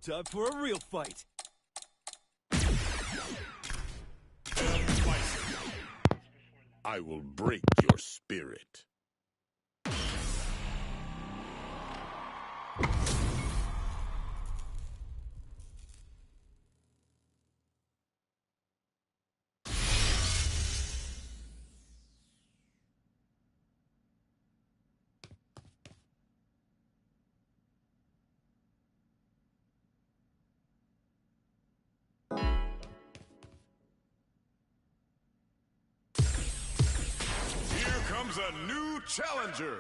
Time for a real fight. I will break your spirit. A new challenger.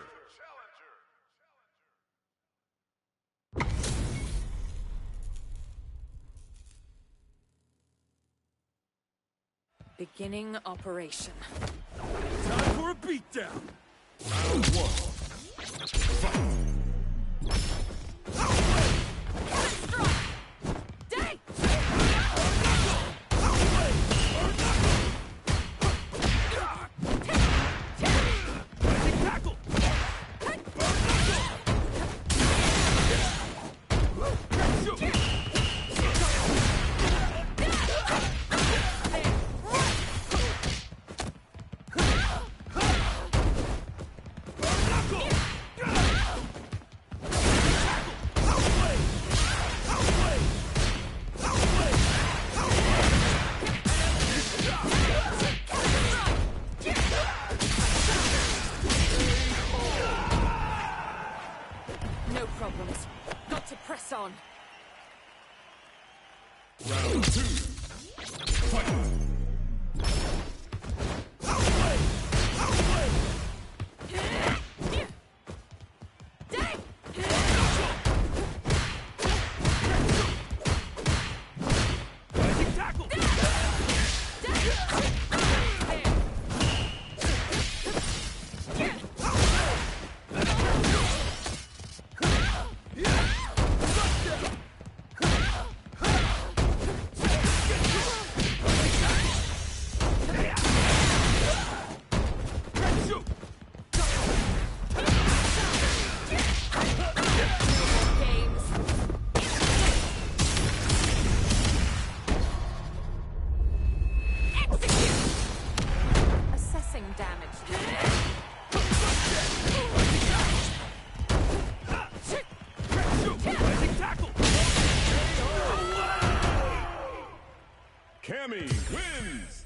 Beginning operation. Time for a beatdown. Round one. Fight. No problems. Got to press on. Round two. Fight. Cammy wins!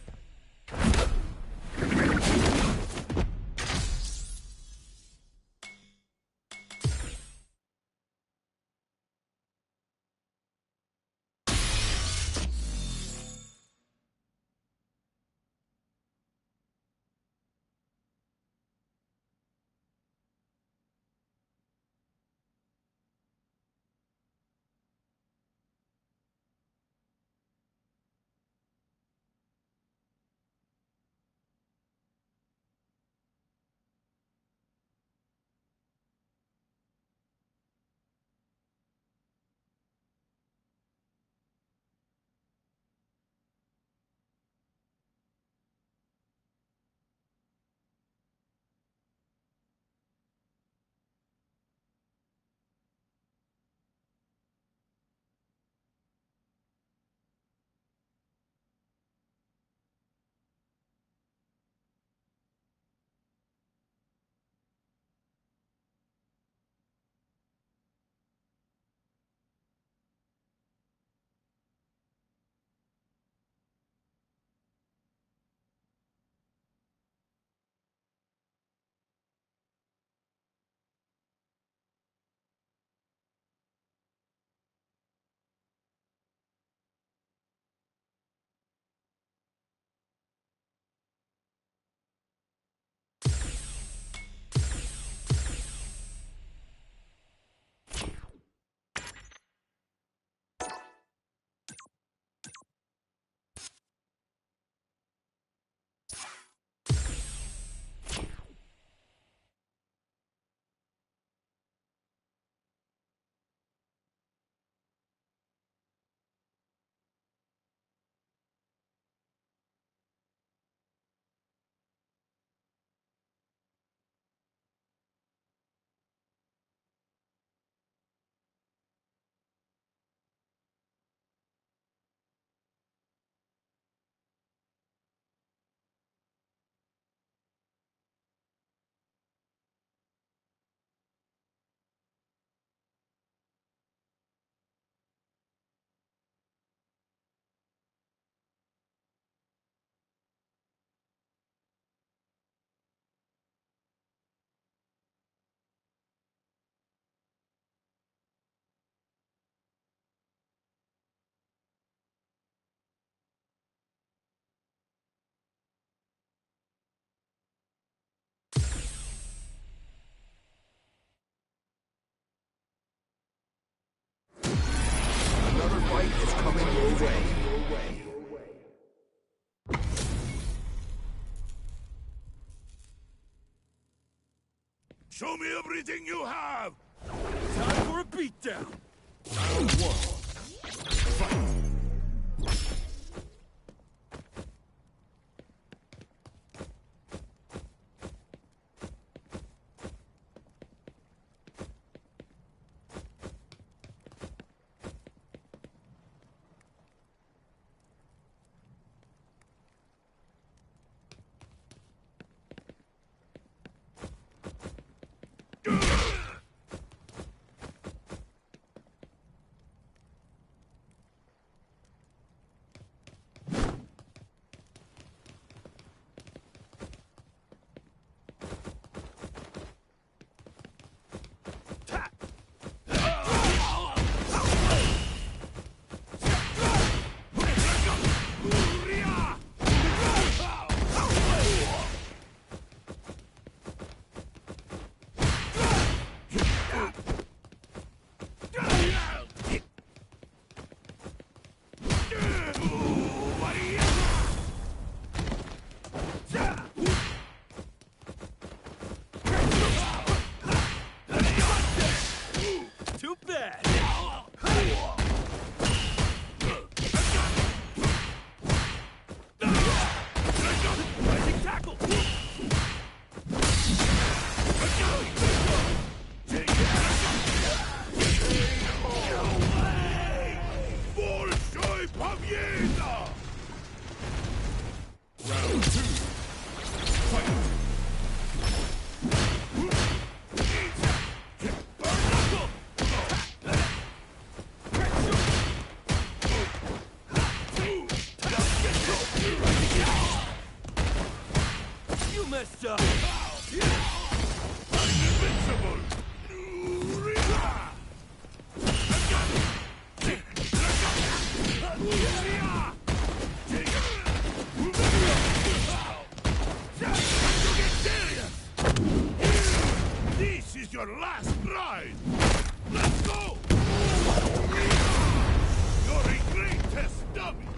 Show me everything you have! Time for a beatdown! Round one. Fight! Too bad! Rising tackle! Большой победа! Round two. Fight! You messed up! I'm invincible! This is your last ride! Let's go! You're a greatest dummy!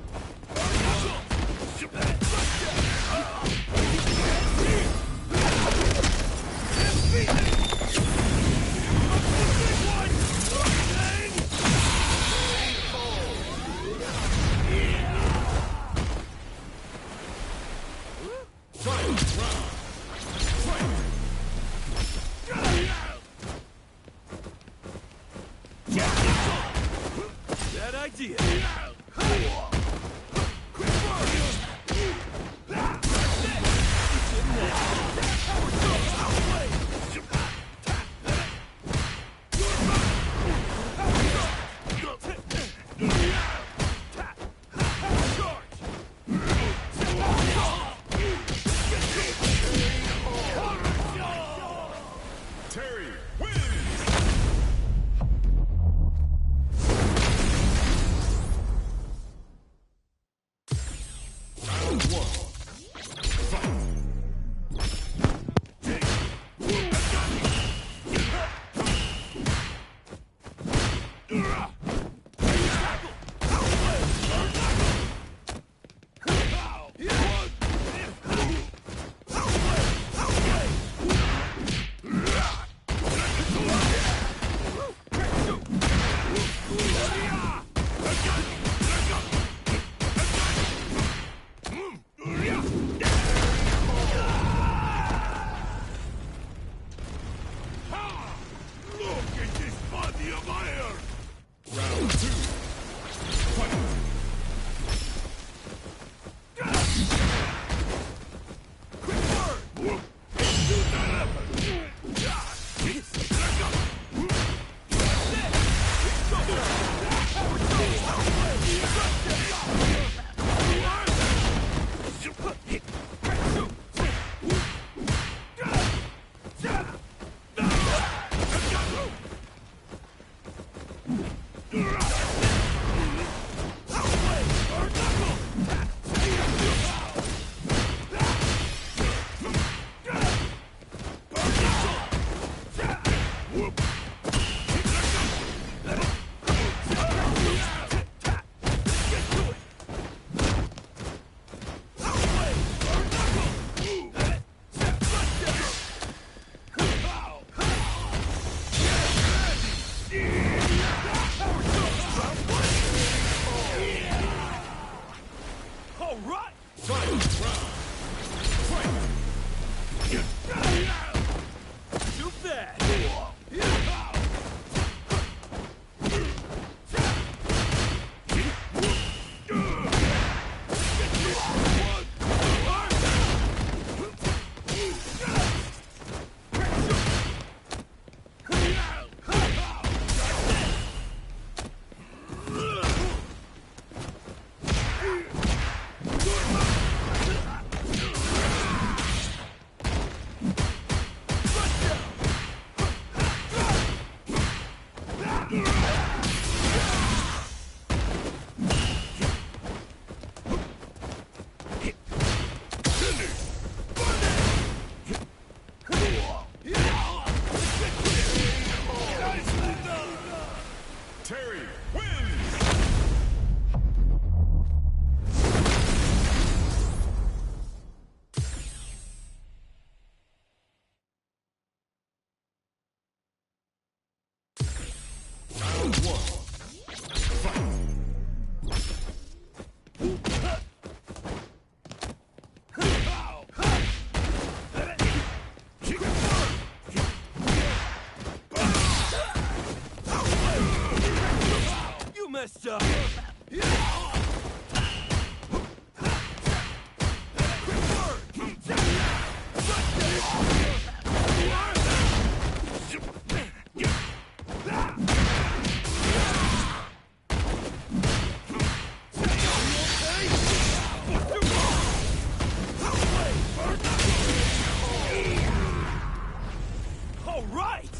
All right!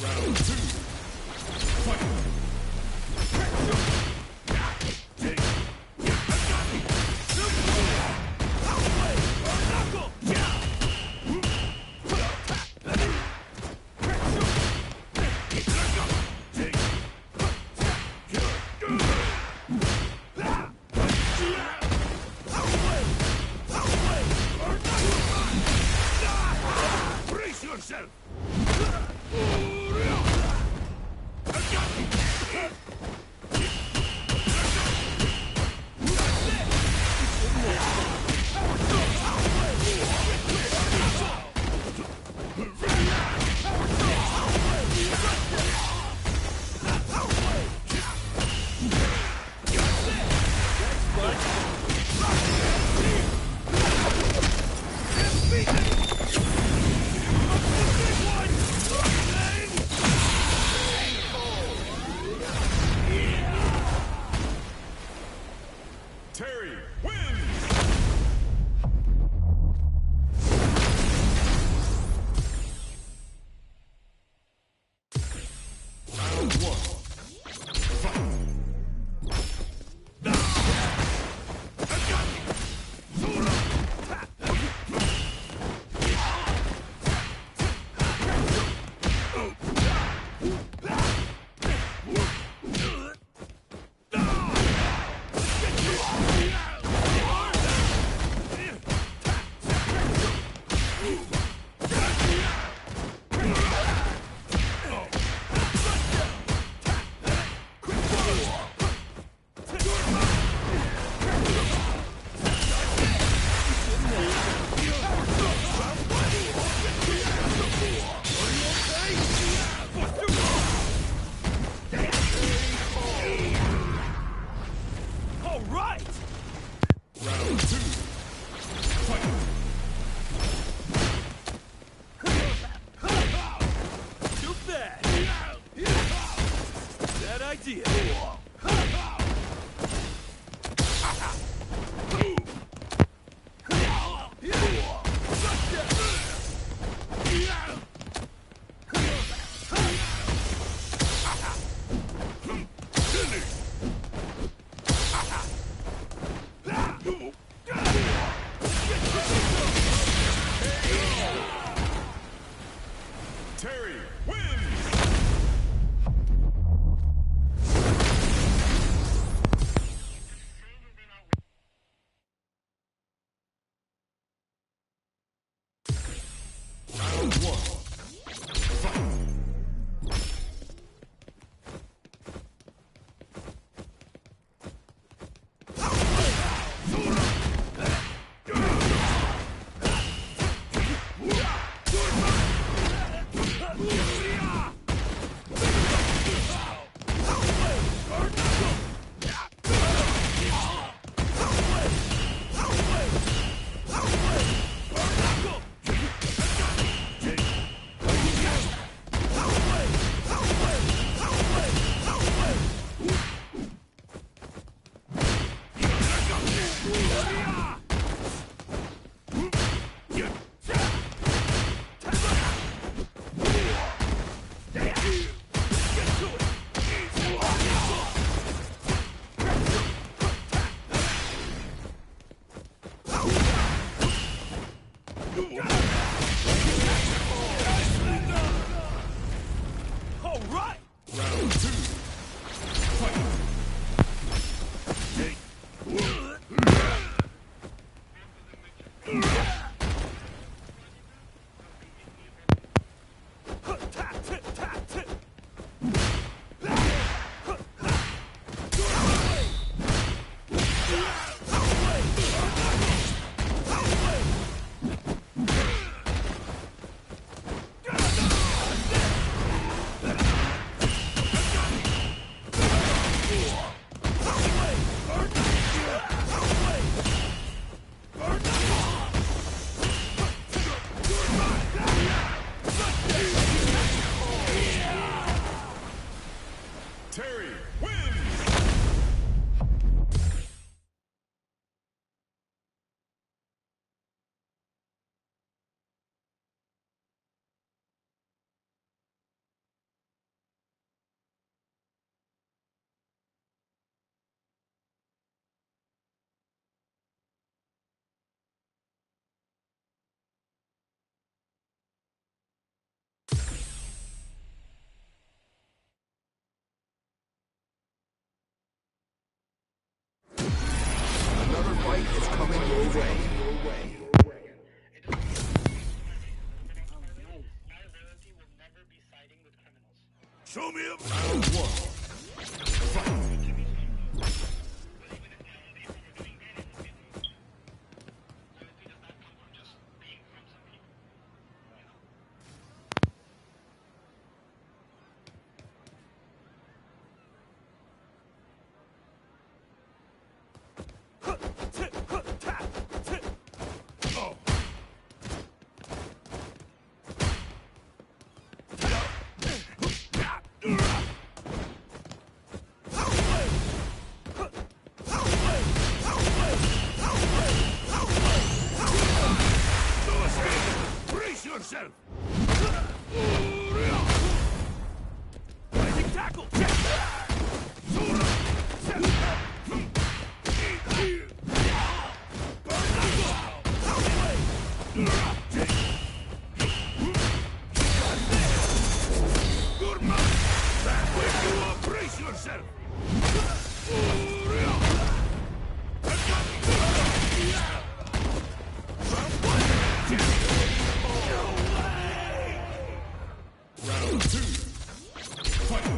Round two. Fight. Brace yourself! Terry wins! Round one. Fight! All right! Round two. Fight! Too bad! Bad idea! Terry wins! Round one. Fight! Show me a round one. Fight. Yourself. Rising tackle. Good man. That way you are. Brace yourself. Round two. Fight.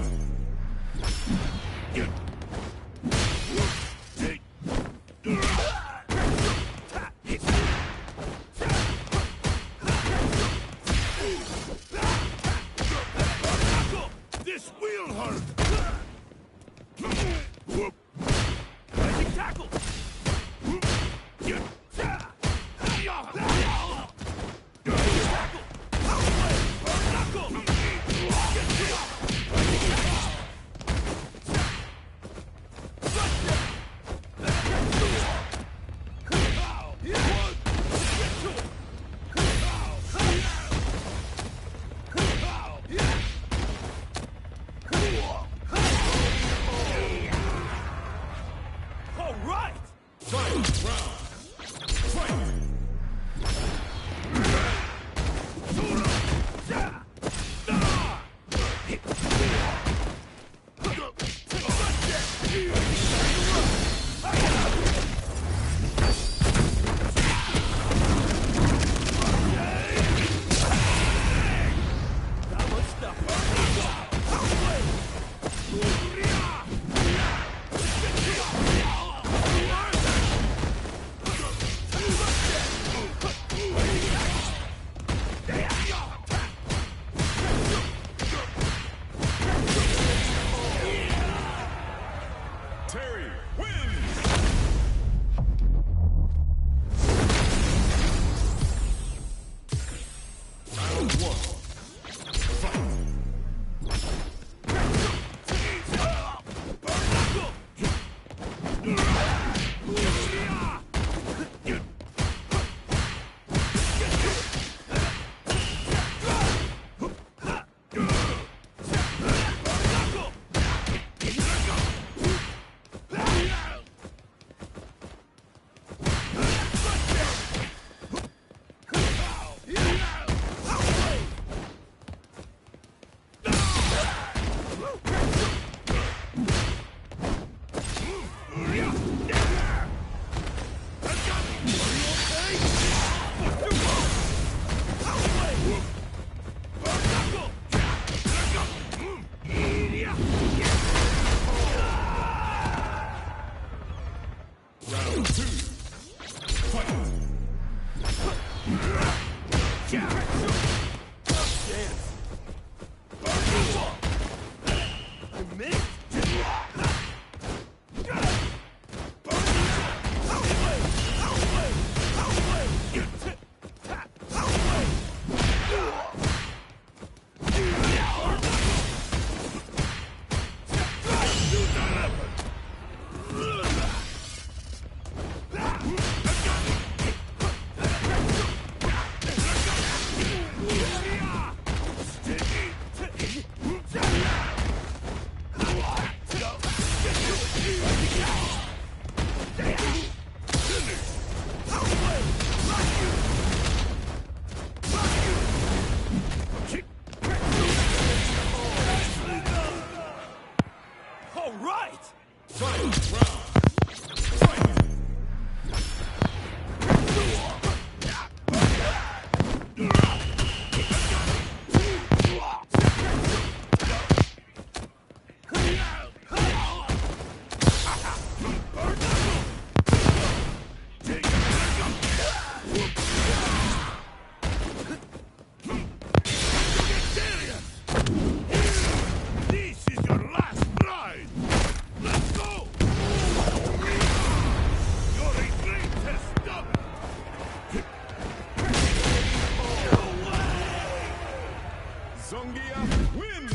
Zongia wins!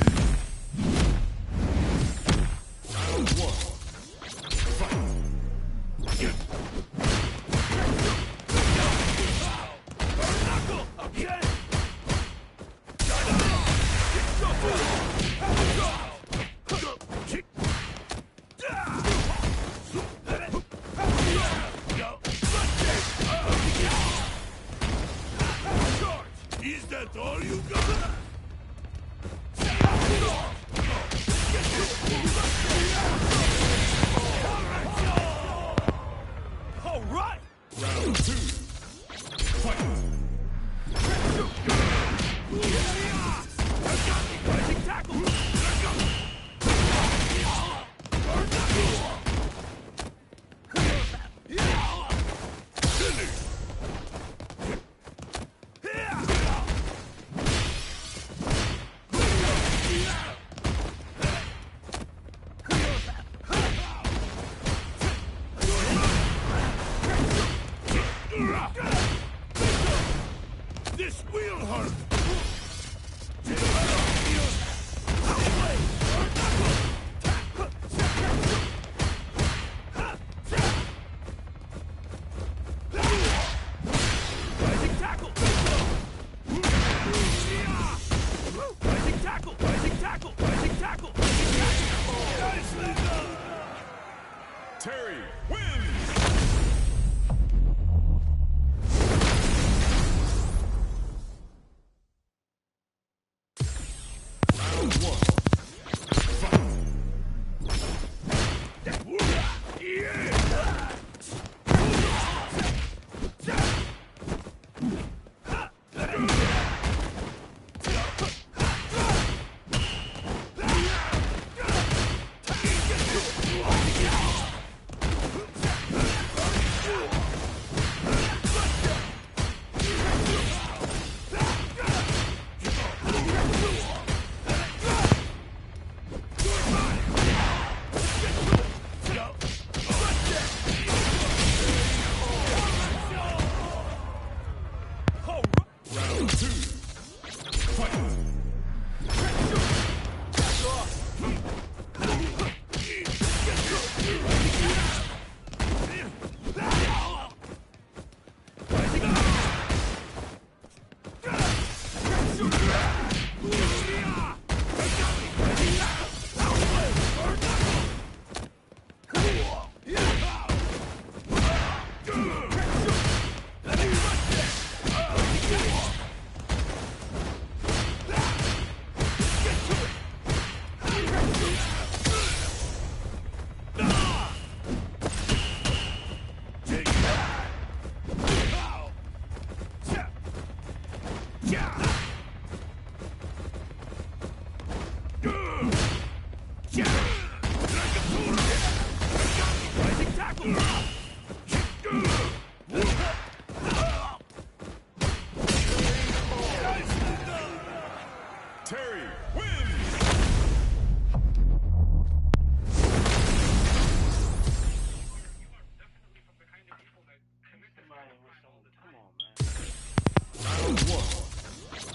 Round one. Fight! Again! Is that all you got? All right! Round two. Fight! Rising tackle! This will hurt! Rising tackle! Rising tackle! Rising tackle! Rising tackle! Nicely done! Terry wins! Round one. Fight! Round two. Fight! Rising tackle! Terry wins! Round one.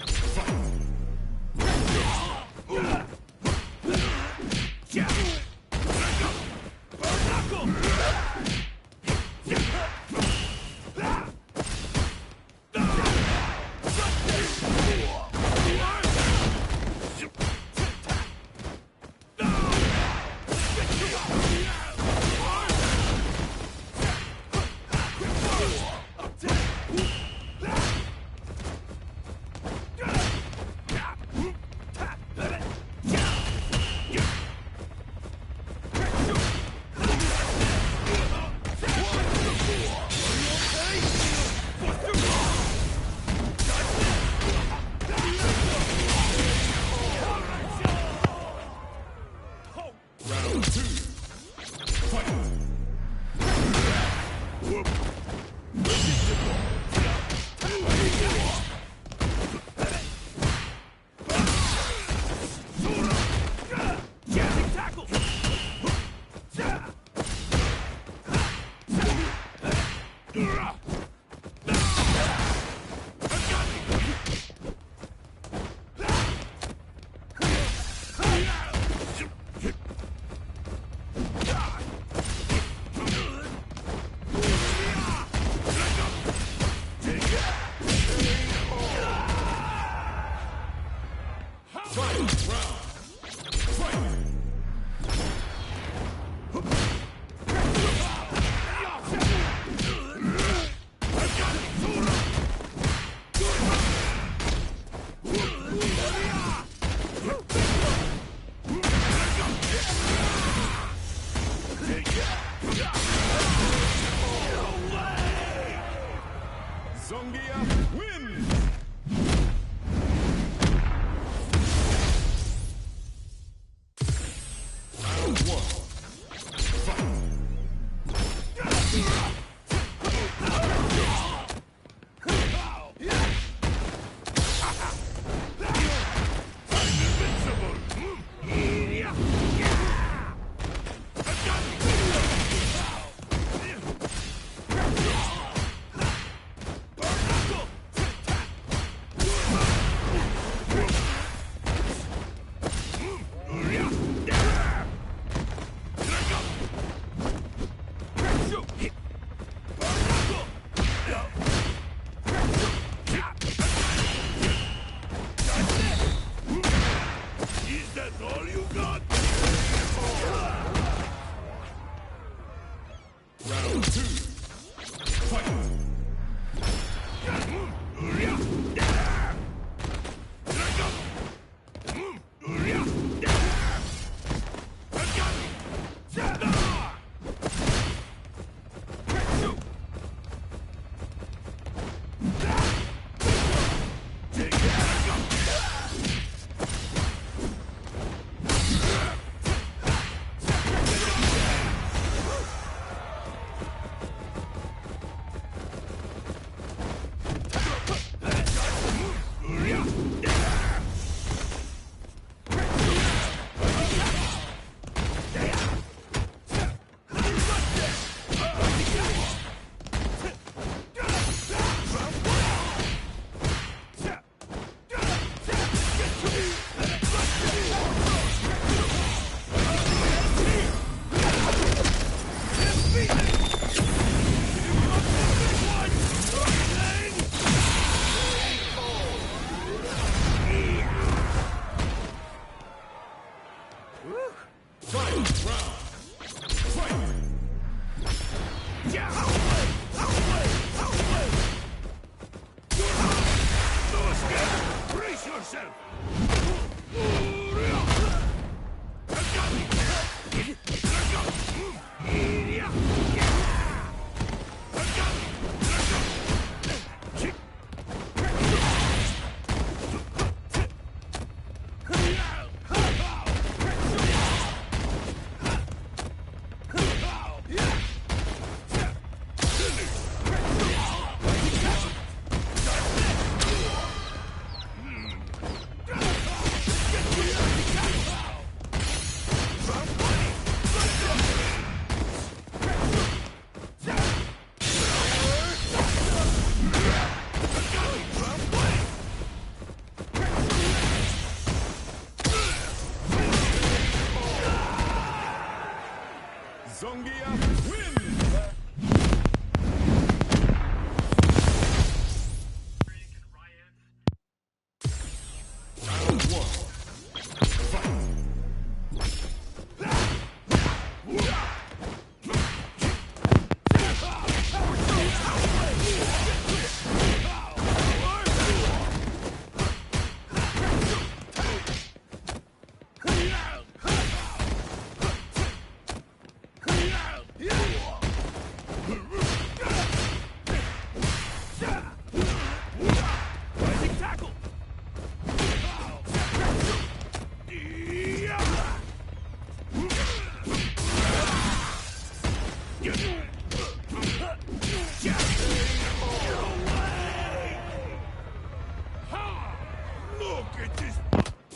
Look at this.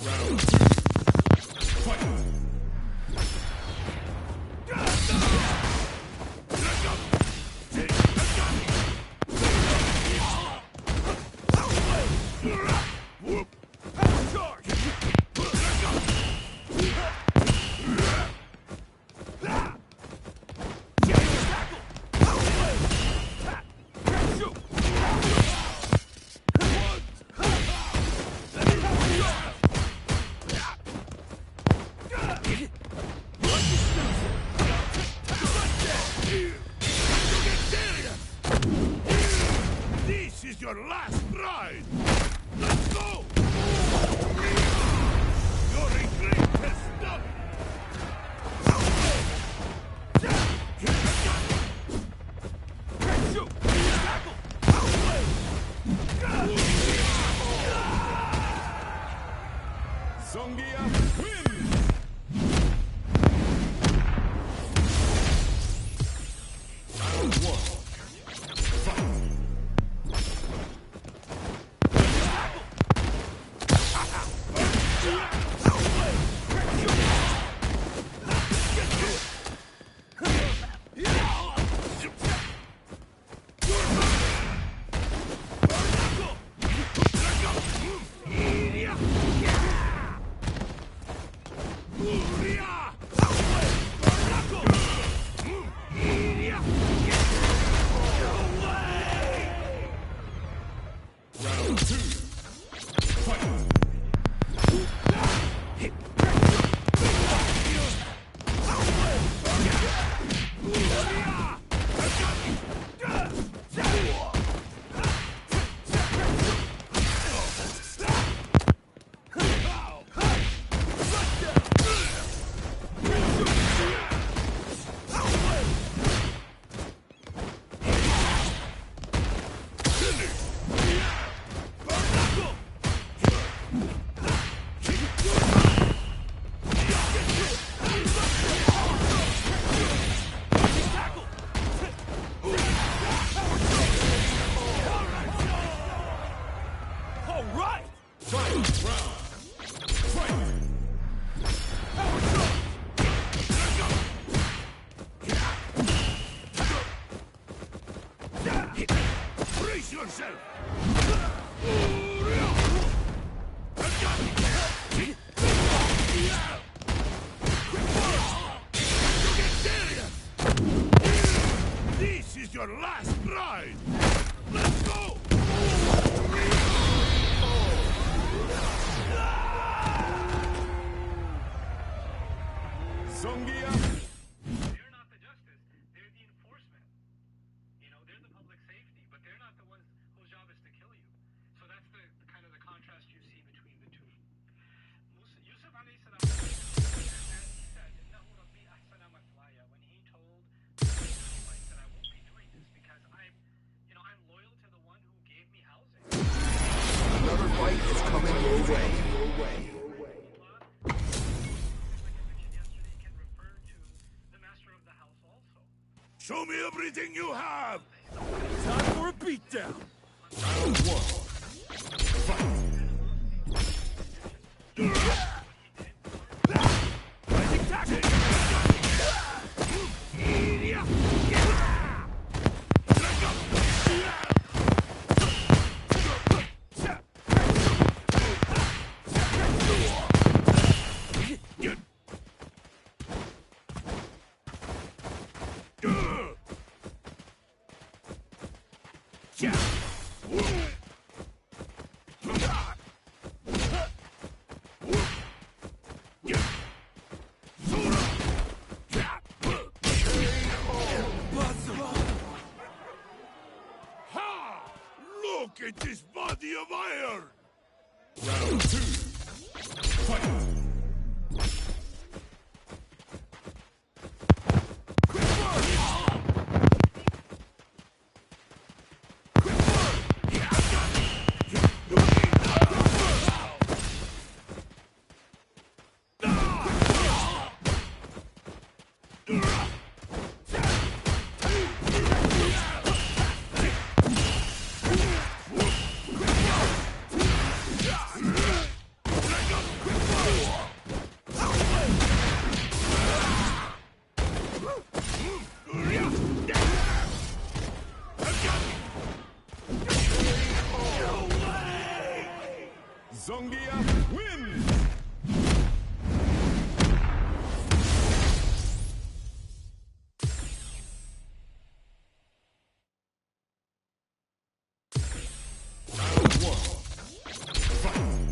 Round 2. Fight. This is your last ride. Let's go. Your regret has stopped. Zongia wins! Round 1. Fight! Round 2. Fight! All right! Final round! Fight! Brace yourself. This is your last ride. Let's go. Zongia! They're not the justice, they're the enforcement. You know, they're the public safety, but they're not the ones whose job is to kill you. So that's the kind of the contrast you see between the two. Yusuf alayhi salam, as he said, إِنَّهُ رَبِّي أَحْسَنَ مَثْوَايَ, when he told the Israelites that I won't be doing this because I'm loyal to the one who gave me housing. Another fight is coming your way. Yesterday can refer to the master of the house also. Show me everything you have. Time for a beatdown! Round 1. Fight! Rising tackle! Look at this body of iron! Round 2. Fight! wins! Round one. Fight!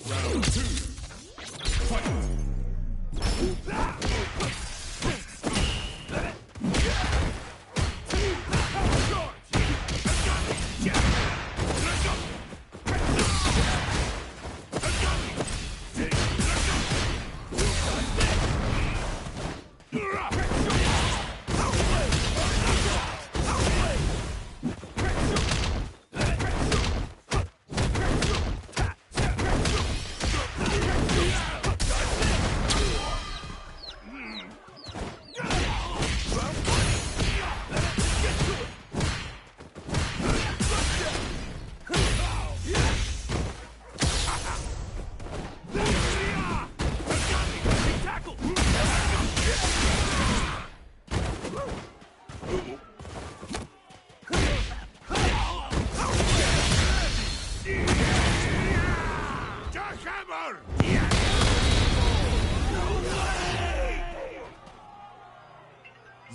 Round two. Fight!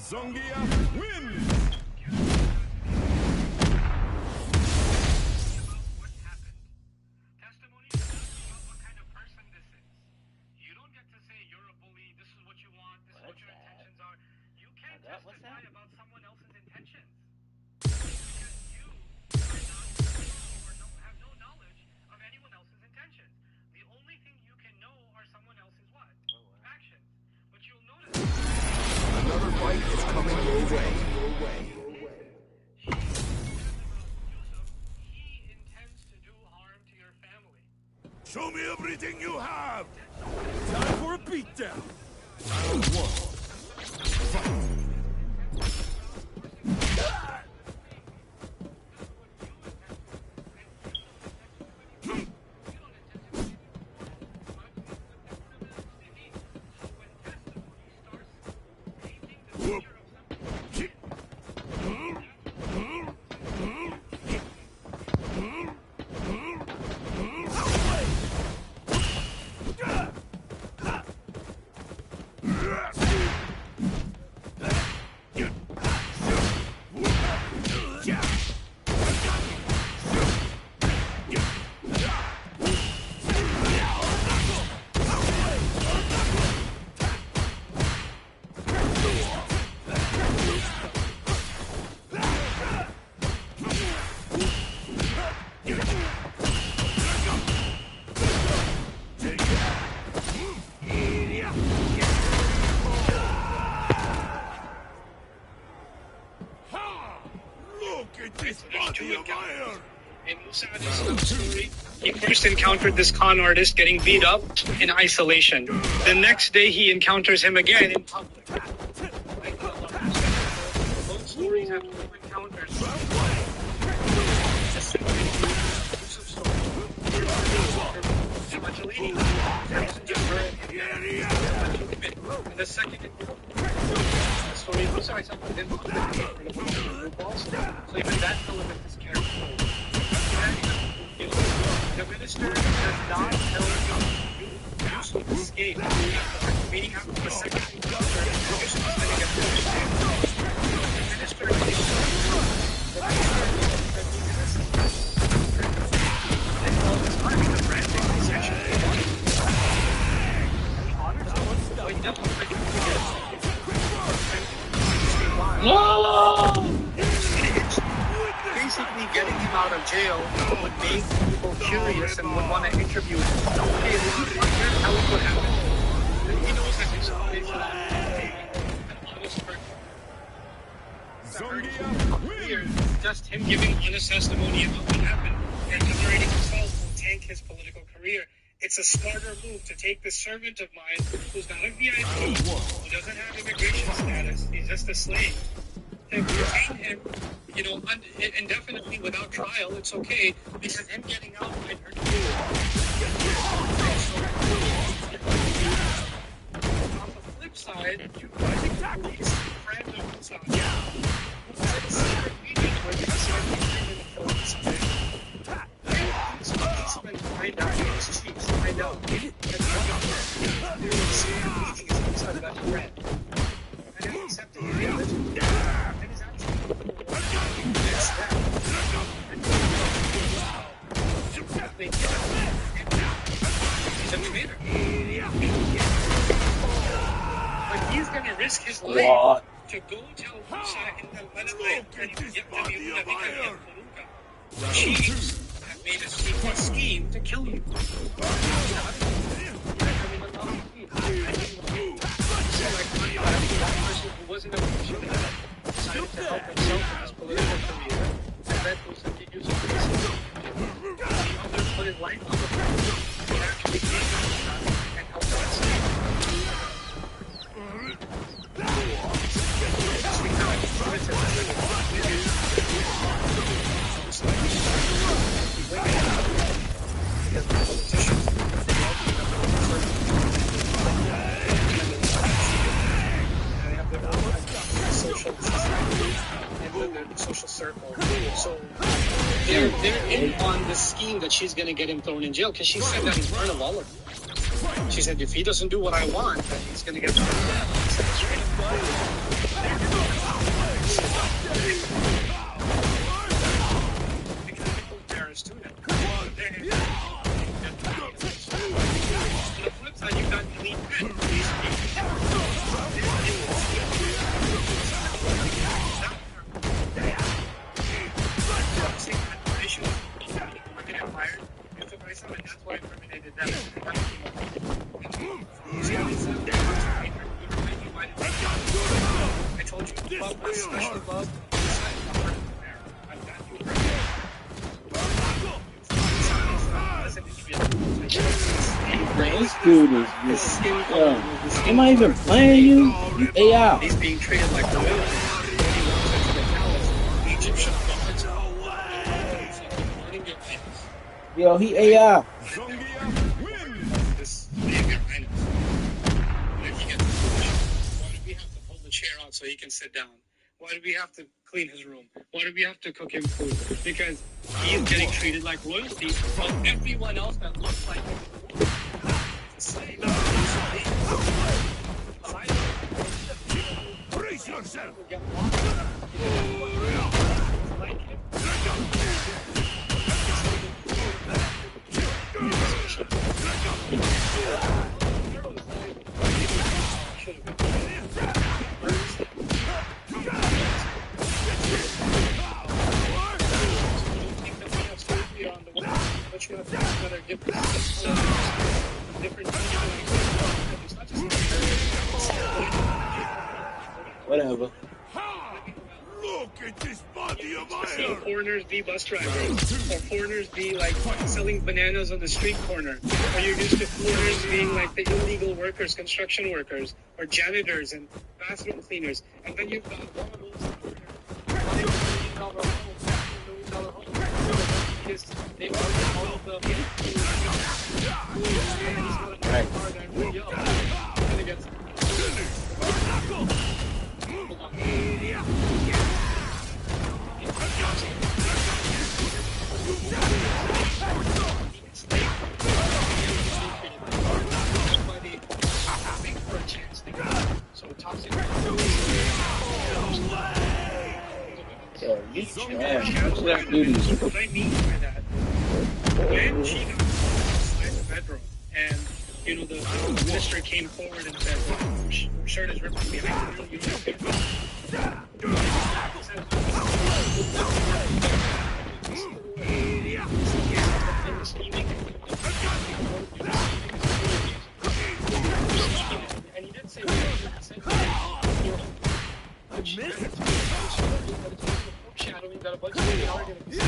Zongia wins! What happened? Testimony is about what kind of person this is. You don't get to say you're a bully, this is what you want, this is what your intentions are. You can't testify about someone else's intentions. Because you are not or have no knowledge of anyone else's intentions. The only thing you can know are someone else's what? Actions. But you'll notice Another fight is coming your way. he intends to do harm to your family. Show me everything you have! Time for a beatdown. Round one. Fight! He first encountered this con artist getting beat up in isolation. The next day he encounters him again in public. Both stories have two encounters. The second story, I'm sorry, something didn't so even that element is careful. The minister does not tell you to escape, meaning after the second encounter, you're supposed to get the minister and all this time in the branding section. So he definitely out of jail would make people curious and would want to interview him. Okay, this is what tell us what happened. He knows that his is an honest person. Just him giving honest testimony about what happened and liberating himself will tank his political career. It's a smarter move to take this servant of mine who's not a VIP, who doesn't have immigration status, he's just a slave, and retain him, you know, indefinitely without trial. It's okay because him getting out might hurt you. On the flip side, you police friends of Mossad. It's a secret meeting where you decide to kill Mossad. Policemen find out his chiefs find out that there is secret meetings inside of that thread. And then accepting the religion. And is actually that's that. He's a debater. But he's gonna risk his life to go tell Musa in the Lebanon and the chiefs have made a scheme to kill you. Who wasn't a Christian decided to help himself in his political career and that was to use of this. The other put his life on the line and actually came and helped us. Social circle. So they're in on the scheme that she's going to get him thrown in jail because she said that he's part of all of it. She said if he doesn't do what I want, then he's going to get thrown in jail. On the flip side, you've got elite men. And that's why I terminated them. I told you, love, especially love, This dude is am I even playing you? You AI. He's being treated like royalty. Egyptian gods. Yo, he AI. This Nigger Highness. If he gets why do we have to pull the chair out so he can sit down? Why do we have to clean his room? Why do we have to cook him food? Because he's getting treated like royalty while everyone else that looks like him is a slave. Brace yourself! Like him. Whatever. Look at this body of iron! Foreigners be bus drivers, or foreigners be like selling bananas on the street corner, or you're used to foreigners being like the illegal workers, construction workers, or janitors and bathroom cleaners, and then you've got one of those they all of the right. Yo, you trash. That dude is. What I mean by that, when she got inside the bedroom, and you know the minister came forward and said, well, shirt is ripped behind you. got a bunch of people already going to be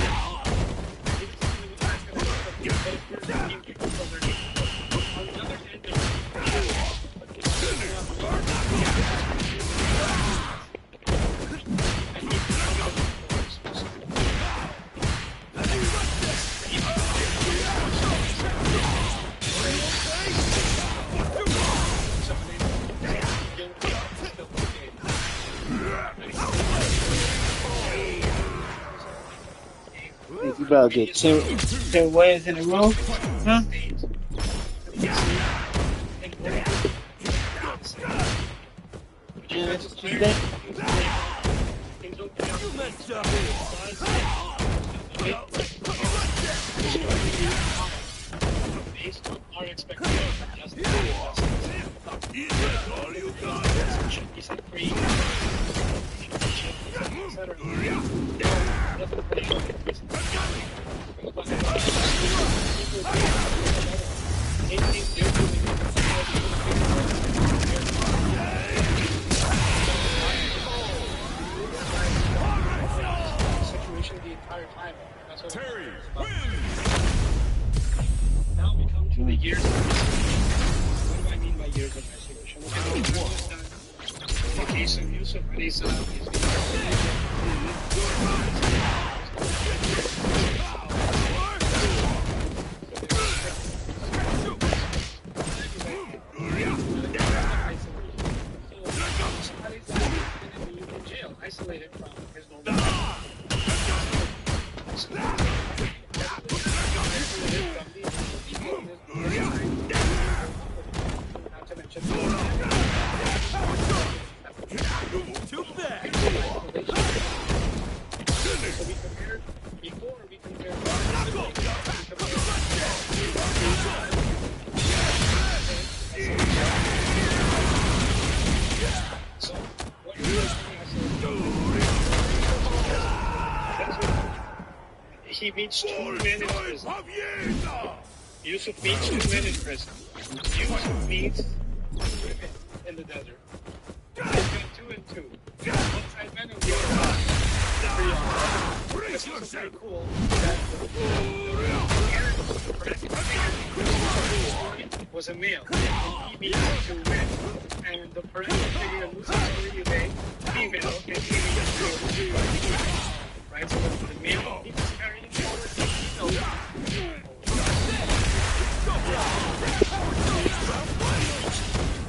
on the other end, You about to get 10 wins in a row? Huh? Yeah, keep that. You messed up. based on our expectations, just Is that all you got? should be set free, etc. Situation the entire time. That's what Terry it's about. wins. Now we come to the years of isolation. What do I mean by years of isolation? Look at what was done in the case of Yusuf alayhi salam. In jail, isolated from his normal life. Not to mention Too bad. so we compared before, we compared so what you're he meets 2 men in prison. Yusuf meets 2 men in prison. Yusuf meets women in the desert. They've got 2 and 2. One side men and the other side. It's also pretty cool that was a male. And he meets 2 men. And the parental figure in Muslim story is a female. And he meets 2. Right? So the male he was carrying forward the female.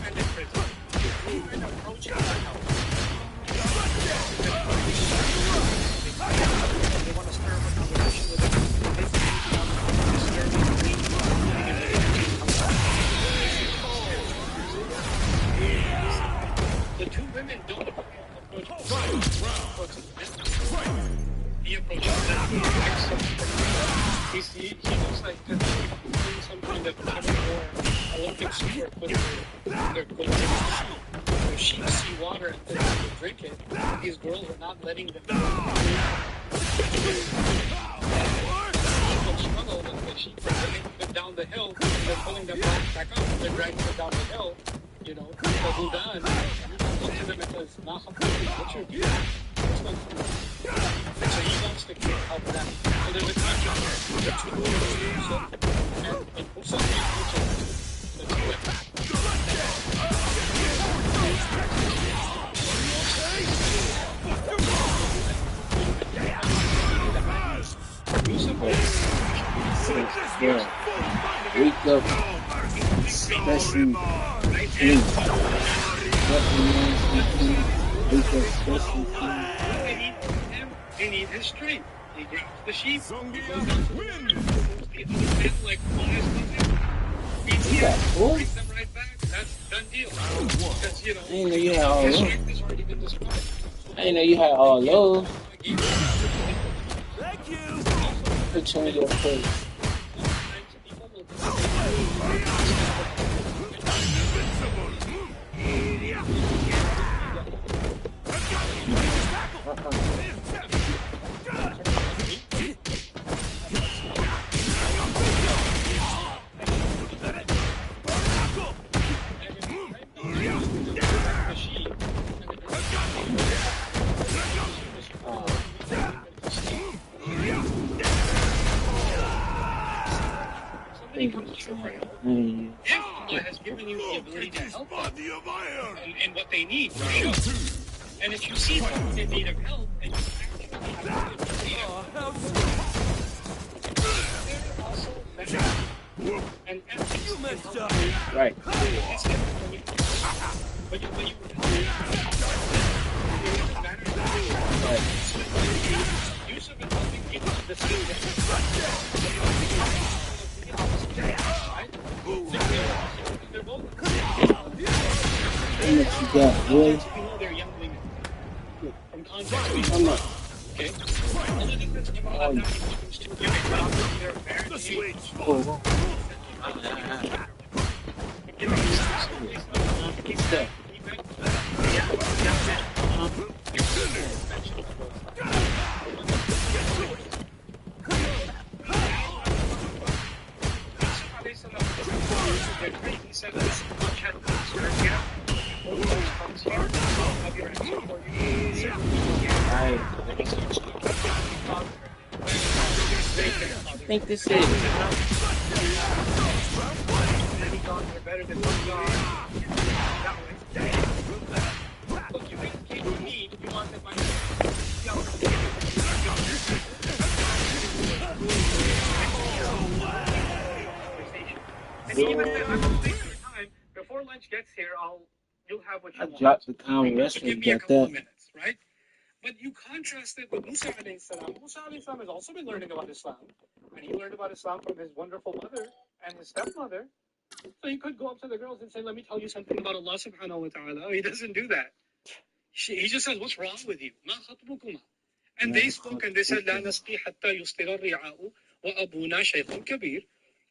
And in prison. And approaching the house. They want to start up a conversation with him. The 2 women don't approach he approaches them. He looks like they're doing some kind of Olympic sport with their clothes. So sheep see water and they drink it. These girls are not letting them drink struggle with the sheep. They're pulling them down the hill. They're pulling them back up. They're dragging them down the hill. You know, the Budan. Look to them and says, what's your deal? What's going on? So he wants to help them. So there's a contract between Yusuf and Musab the 2 women. Yeah. Wake up, especially They need his strength. He grabs the sheep. Songia wins. The other men like flies something. Beats them, brings them right back. That's done deal. Because, you know, I didn't know you had all his those. strength has already been described. I didn't know you had all those. Thank you. Put you on your face. somebody comes to you for help, if Allah has given you the ability to help them Body of iron! and what they need, you should. And if you see someone in need of help and you actually have the they're also better. And You messed up. Right. it's different when you use of it helping people to the they're both Hey, what you got, boy? we know they're young women. From context, Come on. okay? Only difference about that happens to you and their The parents. switch! Oh, step. He said this much had Right. I think this is. better than what you are. That way. Look, you indicate to me you want that money. And even if I will take your time, before lunch gets here, you'll have what you I want. dropped the common So wrestling. give me a Got couple of that. minutes, right? But you contrast it with Musa alayhi salam. Musa alayhi salam has also been learning about Islam. And he learned about Islam from his wonderful mother and his stepmother. So he could go up to the girls and say, let me tell you something about Allah subhanahu wa ta'ala. He doesn't do that. He just says, what's wrong with you? Ma khatbukuma. And they spoke and they said, La nasqi hatta yusqira ri'a'u wa abuna shaykhun kabir.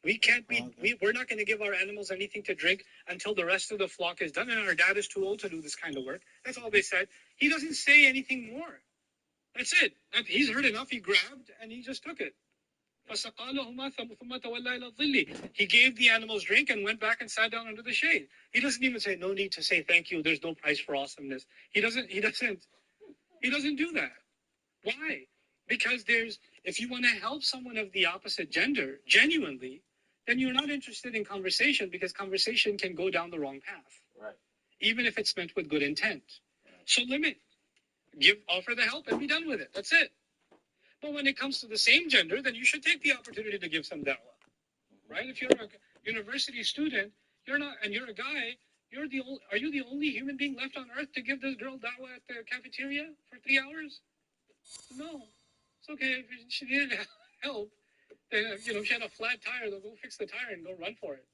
We're not going to give our animals anything to drink until the rest of the flock is done, and our dad is too old to do this kind of work. That's all they said. He doesn't say anything more. That's it. He's heard enough. He grabbed and he just took it. He gave the animals drink and went back and sat down under the shade. He doesn't even say, no need to say thank you. There's no price for awesomeness. He doesn't do that. Why? Because if you want to help someone of the opposite gender genuinely, then you're not interested in conversation, because conversation can go down the wrong path. Right. Even if it's meant with good intent. So offer the help and be done with it. That's it. But when it comes to the same gender, then you should take the opportunity to give some da'wah. Right? If you're a university student, you're a guy, are you the only human being left on earth to give this girl da'wah at the cafeteria for 3 hours? No. It's okay. If she needed help, then, if she had a flat tire, they'll go fix the tire and go run for it.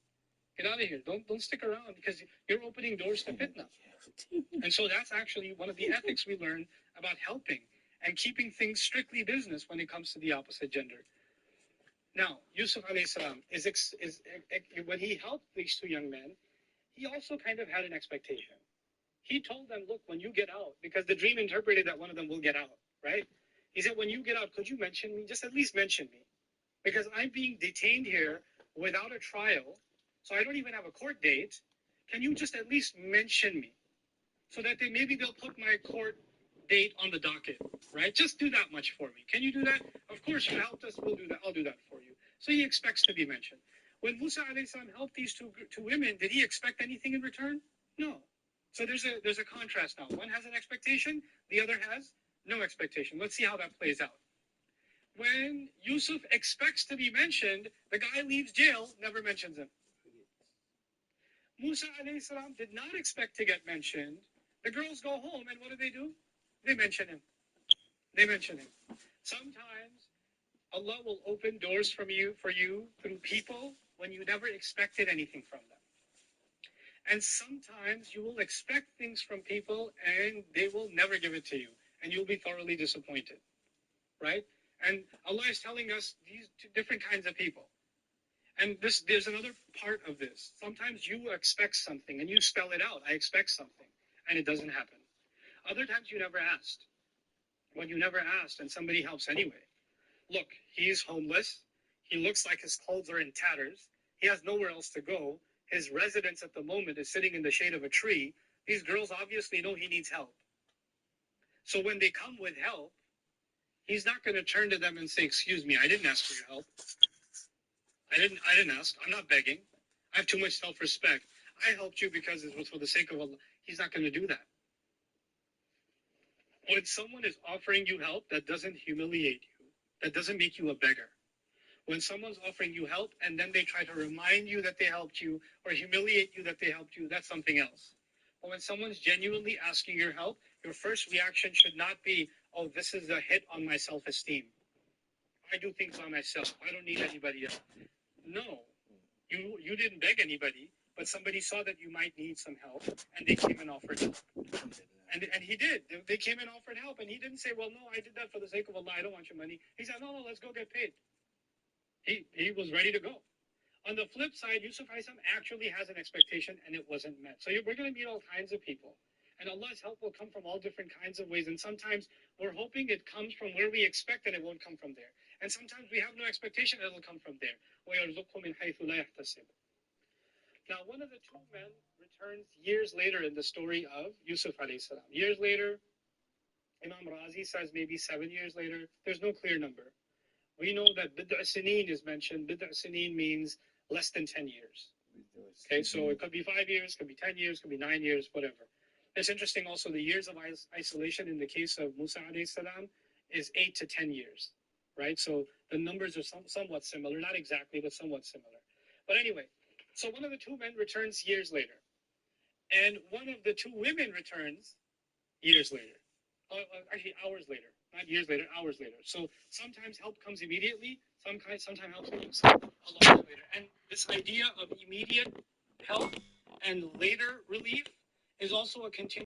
Get out of here. Don't stick around, because you're opening doors to fitna. And so that's actually one of the ethics we learn about helping and keeping things strictly business when it comes to the opposite gender. Now, Yusuf alayhi salam when he helped these two young men, he also kind of had an expectation. He told them, look, when you get out, because the dream interpreted that one of them will get out, right? He said, when you get out, could you mention me? Just at least mention me. Because I'm being detained here without a trial, so I don't even have a court date. Can you just at least mention me? So that maybe they'll put my court date on the docket, right? Just do that much for me. Can you do that? Of course, you helped us. We'll do that. I'll do that for you. So he expects to be mentioned. When Musa alayhi salam helped these two women, did he expect anything in return? No. So there's a contrast now. One has an expectation, the other has no expectation. Let's see how that plays out. When Yusuf expects to be mentioned, the guy leaves jail, never mentions him. Musa alayhi salam did not expect to get mentioned. The girls go home, and what do? They mention him. Sometimes Allah will open doors for you through people when you never expected anything from them. And sometimes you will expect things from people and they will never give it to you, and you'll be thoroughly disappointed, right? And Allah is telling us these two different kinds of people. And there's another part of this. Sometimes you expect something and you spell it out. I expect something, and it doesn't happen. Other times you never asked. When you never asked and somebody helps anyway. Look, he's homeless. He looks like his clothes are in tatters. He has nowhere else to go. His residence at the moment is sitting in the shade of a tree. These girls obviously know he needs help. So when they come with help, he's not going to turn to them and say, excuse me, I didn't ask for your help. I didn't ask. I'm not begging. I have too much self-respect. I helped you because it was for the sake of Allah. He's not going to do that. When someone is offering you help, that doesn't humiliate you. That doesn't make you a beggar. When someone's offering you help and then they try to remind you that they helped you or humiliate you that they helped you, that's something else. But when someone's genuinely asking your help, your first reaction should not be, oh, this is a hit on my self-esteem. I do things by myself. I don't need anybody else. No, you didn't beg anybody, but somebody saw that you might need some help and they came and offered help. And he did. They came and offered help and he didn't say, well, no, I did that for the sake of Allah. I don't want your money. He said, no, let's go get paid. He was ready to go. On the flip side, Yusuf actually has an expectation and it wasn't met. So we're going to meet all kinds of people. And Allah's help will come from all different kinds of ways. And sometimes we're hoping it comes from where we expect and it won't come from there. And sometimes we have no expectation it'll come from there. Now, one of the two men returns years later in the story of Yusuf alayhi salam. Years later, Imam Razi says maybe 7 years later. There's no clear number. We know that bid'a sineen is mentioned. Bid'a sineen means less than 10 years. Okay, so it could be 5 years, could be 10 years, could be 9 years, whatever. It's interesting also the years of isolation in the case of Musa alayhi salam is 8 to 10 years, right? So the numbers are somewhat similar, not exactly, but somewhat similar. But anyway, so one of the two men returns years later. And one of the two women returns years later. Actually, hours later. Not years later, hours later. So sometimes help comes immediately, sometimes help comes a lot later. And this idea of immediate help and later relief is also a continuation.